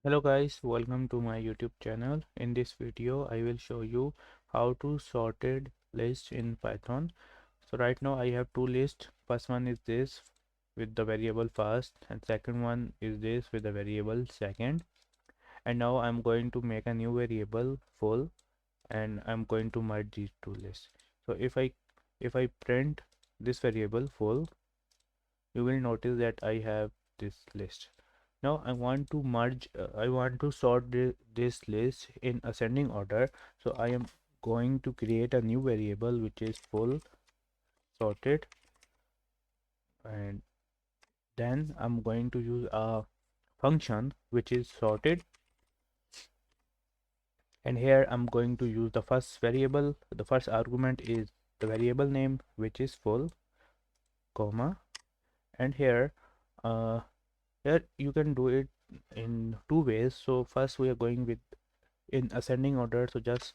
Hello guys, welcome to my YouTube channel. In this video I will show you how to sorted list in Python. So right now I have two lists. First one is this with the variable first, and second one is this with the variable second. And now I'm going to make a new variable full, and I'm going to merge these two lists. So if I print this variable full, you will notice that I have this list. Now I want to I want to sort this list in ascending order. So I am going to create a new variable which is full sorted, and then I'm going to use a function which is sorted, and here I'm going to use the first variable. The first argument is the variable name which is full, comma, and uh, here you can do it in two ways. So first we are going with in ascending order, so just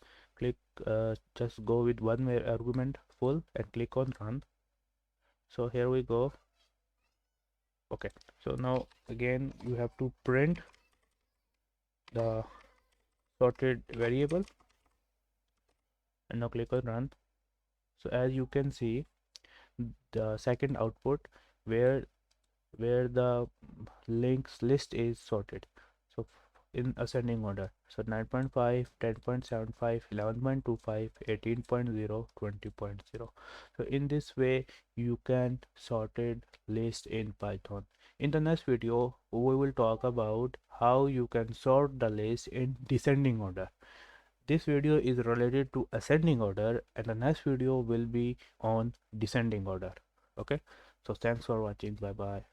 go with one argument full and click on run. So here we go. Okay, so now again you have to print the sorted variable and now click on run. So as you can see, the second output where the links list is sorted, so in ascending order. So 9.5, 10.75, 11.25, 18.0, 20.0. So in this way you can sorted list in Python. In the next video we will talk about how you can sort the list in descending order. This video is related to ascending order, and the next video will be on descending order. Okay, so thanks for watching. Bye bye.